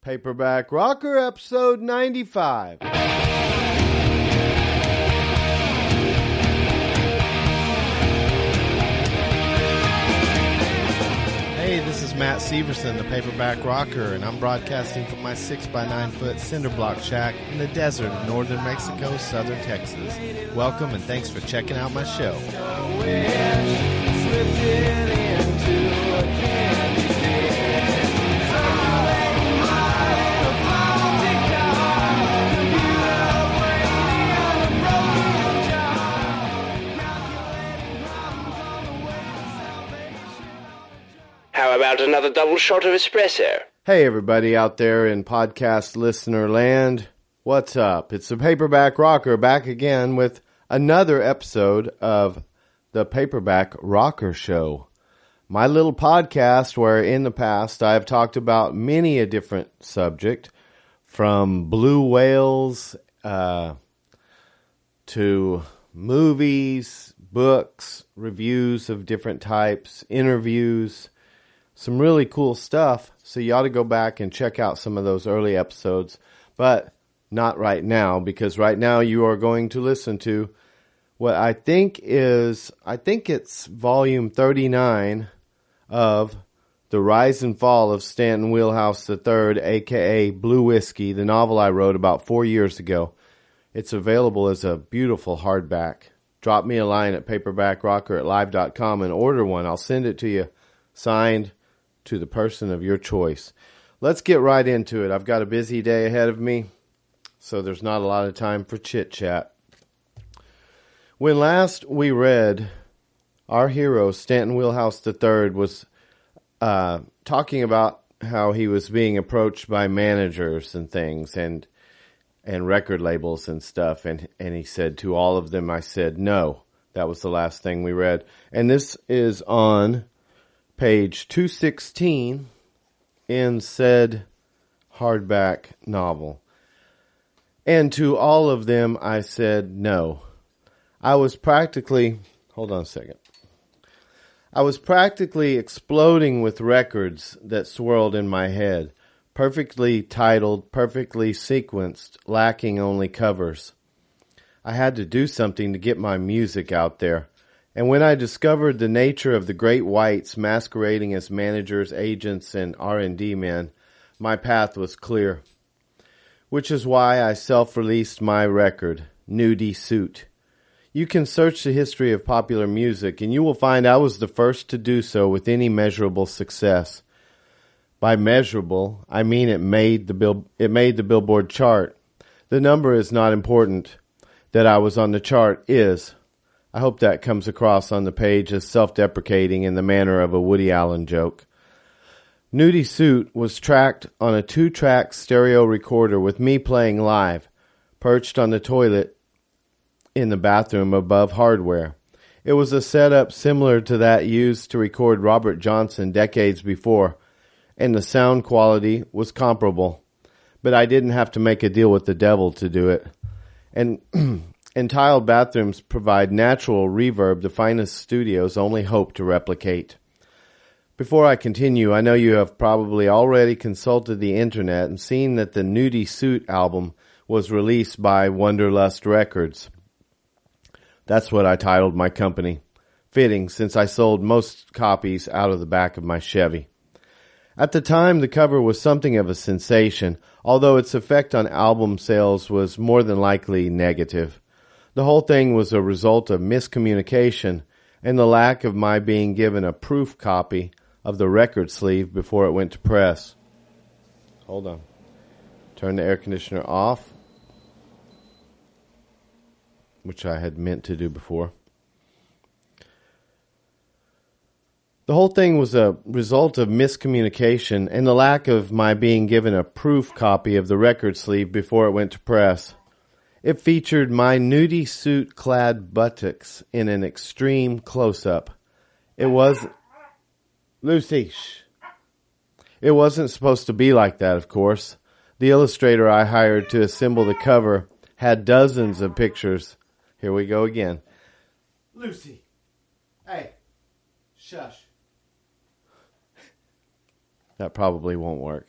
Paperback Rocker, episode 95. Hey, this is Matt Severson, the Paperback Rocker, and I'm broadcasting from my 6x9 foot cinder block shack in the desert of northern Mexico, southern Texas. Welcome and thanks for checking out my show. How about another double shot of espresso? Hey everybody out there in podcast listener land. What's up? It's the Paperback Rocker back again with another episode of the Paperback Rocker Show. My little podcast where in the past I have talked about many a different subject, from blue whales to movies, books, reviews of different types, interviews, some really cool stuff. So you ought to go back and check out some of those early episodes, but not right now, because right now you are going to listen to what I think it's volume 39 of The Rise and Fall of Stanton Wheelhouse III, aka Blue Whiskey, the novel I wrote about 4 years ago. It's available as a beautiful hardback. Drop me a line at paperbackrocker@live.com and order one. I'll send it to you signed to the person of your choice. Let's get right into it. I've got a busy day ahead of me, so there's not a lot of time for chit-chat. When last we read, our hero, Stanton Wheelhouse III, was talking about how he was being approached by managers and things and record labels and stuff, and he said to all of them, I said no. That was the last thing we read. And this is on page 216 in said hardback novel. And to all of them, I said no. I was practically exploding with records that swirled in my head. Perfectly titled, perfectly sequenced, lacking only covers. I had to do something to get my music out there. And when I discovered the nature of the great whites masquerading as managers, agents, and R&D men, my path was clear. Which is why I self-released my record, Nudie Suit. You can search the history of popular music, and you will find I was the first to do so with any measurable success. By measurable, I mean it made the Billboard chart. The number is not important. That I was on the chart is. I hope that comes across on the page as self-deprecating in the manner of a Woody Allen joke. Nudie Suit was tracked on a 2-track stereo recorder with me playing live, perched on the toilet in the bathroom above hardware. It was a setup similar to that used to record Robert Johnson decades before, and the sound quality was comparable. But I didn't have to make a deal with the devil to do it. And tiled bathrooms provide natural reverb the finest studios only hope to replicate. Before I continue, I know you have probably already consulted the internet and seen that the Nudie Suit album was released by Wonderlust Records. That's what I titled my company. Fitting, since I sold most copies out of the back of my Chevy. At the time, the cover was something of a sensation, although its effect on album sales was more than likely negative. The whole thing was a result of miscommunication and the lack of my being given a proof copy of the record sleeve before it went to press. Hold on. Turn the air conditioner off, which I had meant to do before. The whole thing was a result of miscommunication and the lack of my being given a proof copy of the record sleeve before it went to press. It featured my nudie suit-clad buttocks in an extreme close-up. It was... Lucy, shh. It wasn't supposed to be like that, of course. The illustrator I hired to assemble the cover had dozens of pictures. Here we go again. Lucy. Hey. Shush. That probably won't work.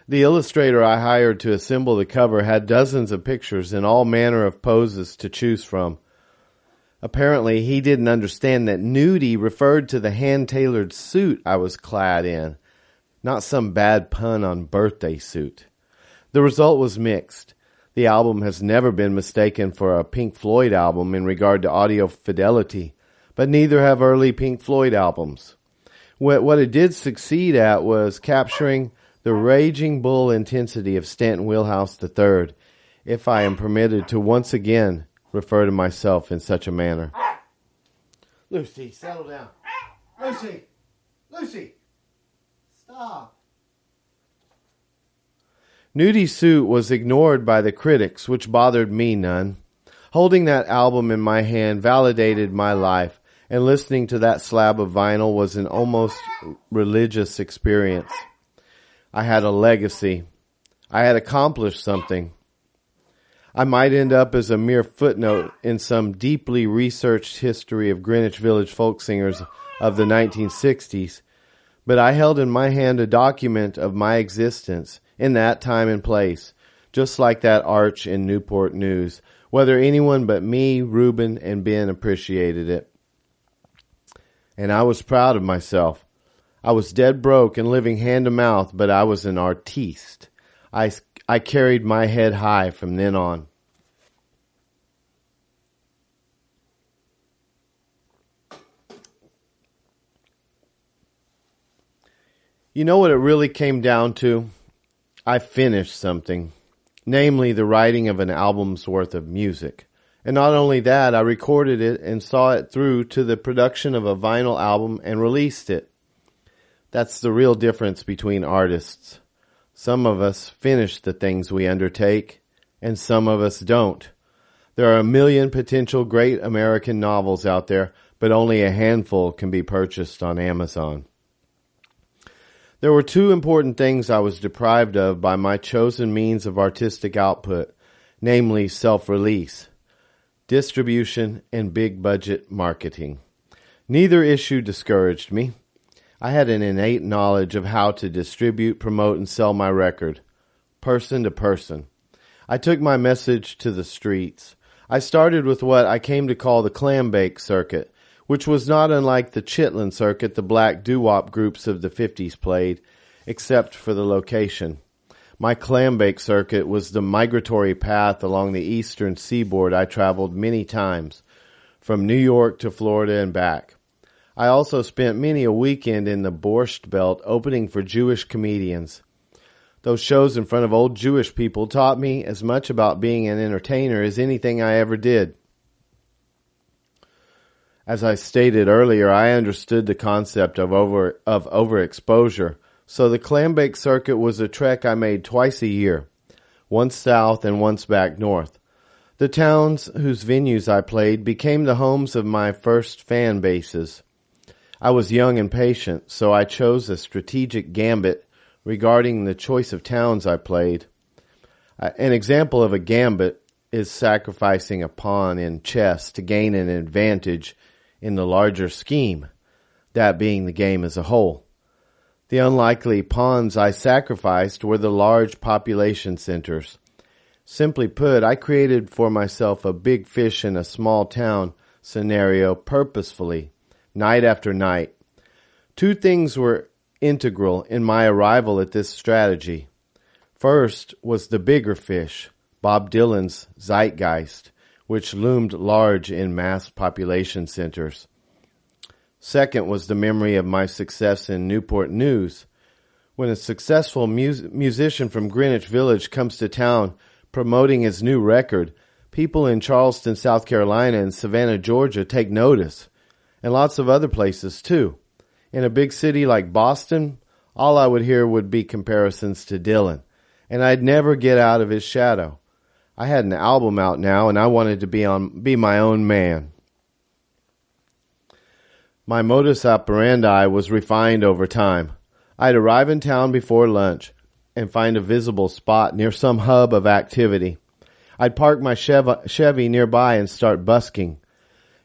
The illustrator I hired to assemble the cover had dozens of pictures in all manner of poses to choose from. Apparently, he didn't understand that nudie referred to the hand-tailored suit I was clad in, not some bad pun on birthday suit. The result was mixed. The album has never been mistaken for a Pink Floyd album in regard to audio fidelity, but neither have early Pink Floyd albums. What it did succeed at was capturing the raging bull intensity of Stanton Wheelhouse III, if I am permitted to once again refer to myself in such a manner. Lucy, settle down. Lucy! Lucy! Stop! Nudie's suit was ignored by the critics, which bothered me none. Holding that album in my hand validated my life, and listening to that slab of vinyl was an almost religious experience. I had a legacy. I had accomplished something. I might end up as a mere footnote in some deeply researched history of Greenwich Village folk singers of the 1960s, but I held in my hand a document of my existence in that time and place, just like that arch in Newport News, whether anyone but me, Reuben, and Ben appreciated it. And I was proud of myself. I was dead broke and living hand to mouth, but I was an artiste. I carried my head high from then on. You know what it really came down to? I finished something, namely the writing of an album's worth of music. And not only that, I recorded it and saw it through to the production of a vinyl album and released it. That's the real difference between artists. Some of us finish the things we undertake, and some of us don't. There are a million potential great American novels out there, but only a handful can be purchased on Amazon. There were two important things I was deprived of by my chosen means of artistic output, namely self-release, distribution, and big-budget marketing. Neither issue discouraged me. I had an innate knowledge of how to distribute, promote, and sell my record, person to person. I took my message to the streets. I started with what I came to call the clam bake circuit, which was not unlike the Chitlin circuit the black doo-wop groups of the 50s played, except for the location. My clam bake circuit was the migratory path along the eastern seaboard I traveled many times, from New York to Florida and back. I also spent many a weekend in the Borscht Belt opening for Jewish comedians. Those shows in front of old Jewish people taught me as much about being an entertainer as anything I ever did. As I stated earlier, I understood the concept of overexposure, so the clam bake circuit was a trek I made twice a year, once south and once back north. The towns whose venues I played became the homes of my first fan bases. I was young and patient, so I chose a strategic gambit regarding the choice of towns I played. An example of a gambit is sacrificing a pawn in chess to gain an advantage in the larger scheme, that being the game as a whole. The unlikely pawns I sacrificed were the large population centers. Simply put, I created for myself a big fish in a small town scenario purposefully, night after night. Two things were integral in my arrival at this strategy. First was the bigger fish, Bob Dylan's Zeitgeist, which loomed large in mass population centers. Second was the memory of my success in Newport News. When a successful musician from Greenwich Village comes to town promoting his new record, people in Charleston, South Carolina and Savannah, Georgia take notice, and lots of other places too. In a big city like Boston, all I would hear would be comparisons to Dylan, and I'd never get out of his shadow. I had an album out now, and I wanted to be my own man. My modus operandi was refined over time. I'd arrive in town before lunch and find a visible spot near some hub of activity. I'd park my Chevy nearby and start busking.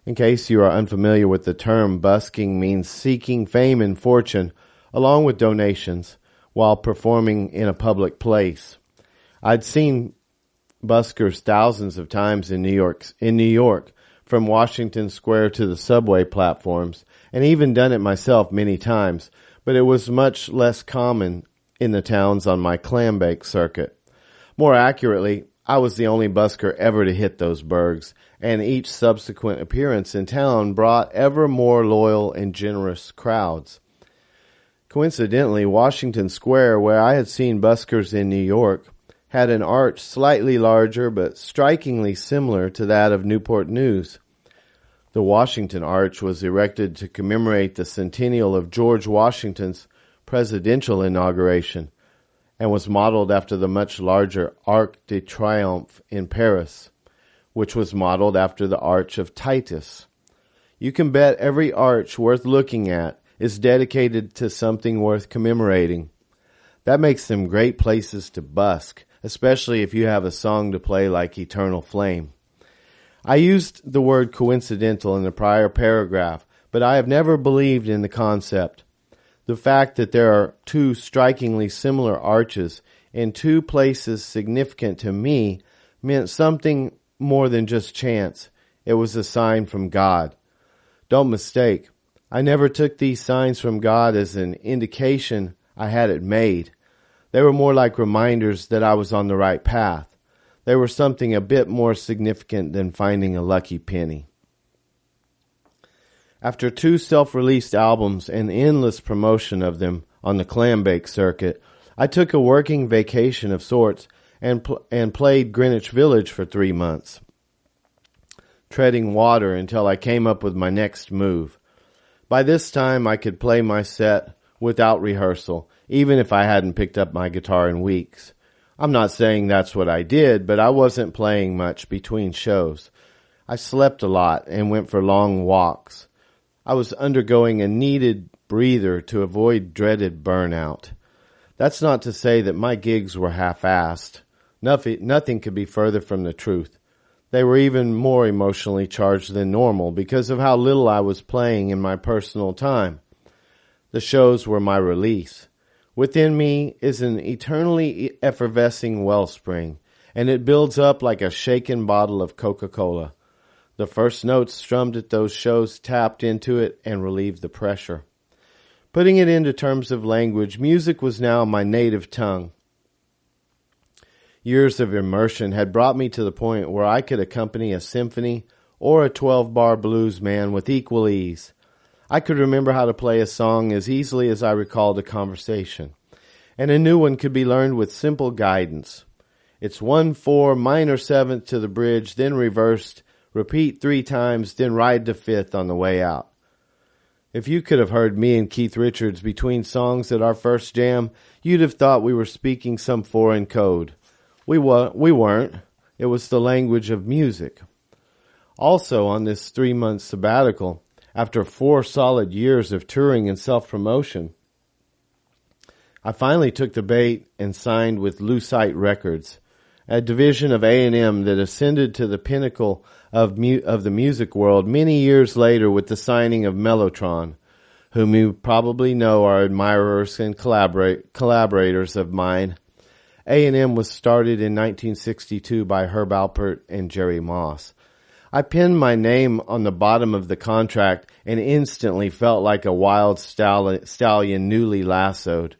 In case you are unfamiliar with the term, busking means seeking fame and fortune, along with donations. while performing in a public place. I'd seen buskers thousands of times in New York, from Washington Square to the subway platforms, and even done it myself many times, but it was much less common in the towns on my clambake circuit. More accurately, I was the only busker ever to hit those burgs, and each subsequent appearance in town brought ever more loyal and generous crowds. Coincidentally, Washington Square, where I had seen buskers in New York, had an arch slightly larger but strikingly similar to that of Newport News. The Washington Arch was erected to commemorate the centennial of George Washington's presidential inauguration and was modeled after the much larger Arc de Triomphe in Paris, which was modeled after the Arch of Titus. You can bet every arch worth looking at is dedicated to something worth commemorating. That makes them great places to busk, especially if you have a song to play like Eternal Flame. I used the word coincidental in the prior paragraph, but I have never believed in the concept. The fact that there are two strikingly similar arches in two places significant to me meant something more than just chance. It was a sign from God. Don't mistake, I never took these signs from God as an indication I had it made. They were more like reminders that I was on the right path. They were something a bit more significant than finding a lucky penny. After 2 self-released albums and endless promotion of them on the clambake circuit, I took a working vacation of sorts and played Greenwich Village for 3 months, treading water until I came up with my next move. By this time, I could play my set without rehearsal, even if I hadn't picked up my guitar in weeks. I'm not saying that's what I did, but I wasn't playing much between shows. I slept a lot and went for long walks. I was undergoing a needed breather to avoid dreaded burnout. That's not to say that my gigs were half-assed. Nothing could be further from the truth. They were even more emotionally charged than normal because of how little I was playing in my personal time. The shows were my release. Within me is an eternally effervescing wellspring, and it builds up like a shaken bottle of Coca-Cola. The first notes strummed at those shows tapped into it and relieved the pressure. Putting it into terms of language, music was now my native tongue. Years of immersion had brought me to the point where I could accompany a symphony or a 12-bar blues man with equal ease. I could remember how to play a song as easily as I recalled a conversation, and a new one could be learned with simple guidance. It's 1/4 minor 7th to the bridge, then reversed, repeat 3 times, then ride the 5th on the way out. If you could have heard me and Keith Richards between songs at our first jam, you'd have thought we were speaking some foreign code. We weren't. It was the language of music. Also, on this 3-month sabbatical, after 4 solid years of touring and self-promotion, I finally took the bait and signed with Lucite Records, a division of A&M that ascended to the pinnacle of the music world many years later with the signing of Mellotron, whom you probably know are admirers and collaborators of mine. A&M was started in 1962 by Herb Alpert and Jerry Moss. I pinned my name on the bottom of the contract and instantly felt like a wild stallion newly lassoed,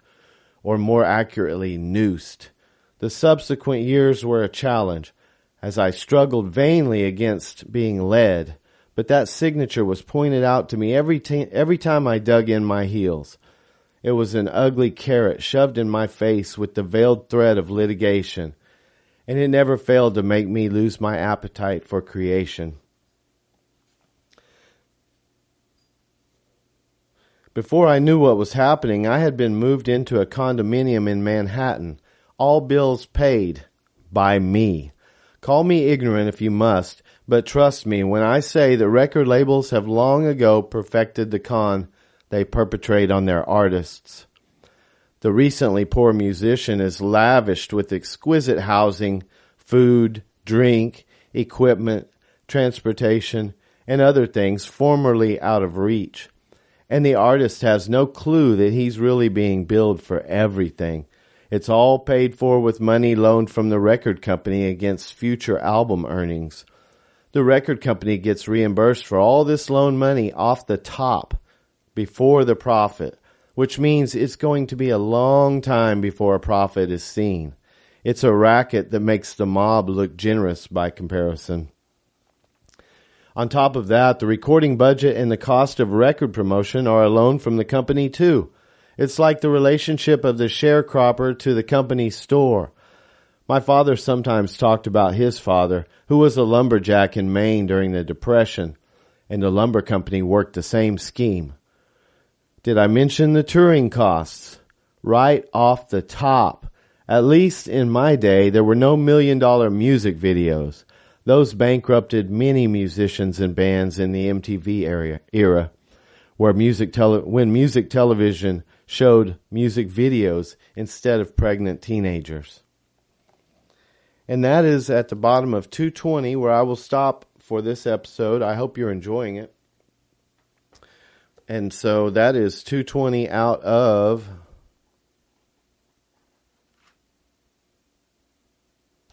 or more accurately, noosed. The subsequent years were a challenge, as I struggled vainly against being led, but that signature was pointed out to me every time I dug in my heels. It was an ugly carrot shoved in my face with the veiled threat of litigation, and it never failed to make me lose my appetite for creation. Before I knew what was happening, I had been moved into a condominium in Manhattan, all bills paid by me. Call me ignorant if you must, but trust me when I say that record labels have long ago perfected the con they perpetrate on their artists. The recently poor musician is lavished with exquisite housing, food, drink, equipment, transportation, and other things formerly out of reach. And the artist has no clue that he's really being billed for everything. It's all paid for with money loaned from the record company against future album earnings. The record company gets reimbursed for all this loan money off the top before the profit, which means it's going to be a long time before a profit is seen. It's a racket that makes the mob look generous by comparison. On top of that, the recording budget and the cost of record promotion are a loan from the company too. It's like the relationship of the sharecropper to the company store. My father sometimes talked about his father, who was a lumberjack in Maine during the Depression, and the lumber company worked the same scheme. Did I mention the touring costs? Right off the top. At least in my day, there were no $1 million music videos. Those bankrupted many musicians and bands in the MTV era, where when music television showed music videos instead of pregnant teenagers. And that is at the bottom of 220, where I will stop for this episode. I hope you're enjoying it. And so that is 220 out of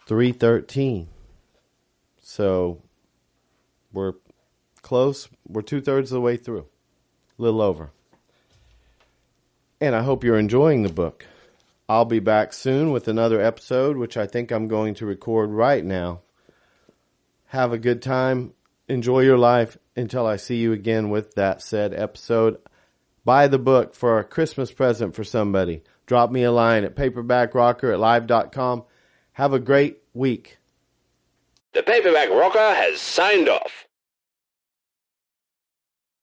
313. So we're close. We're 2/3 of the way through. A little over. And I hope you're enjoying the book. I'll be back soon with another episode, which I think I'm going to record right now. Have a good time. Enjoy your life until I see you again with that said episode. Buy the book for a Christmas present for somebody. Drop me a line at paperbackrocker@live.com. Have a great week. The Paperback Rocker has signed off.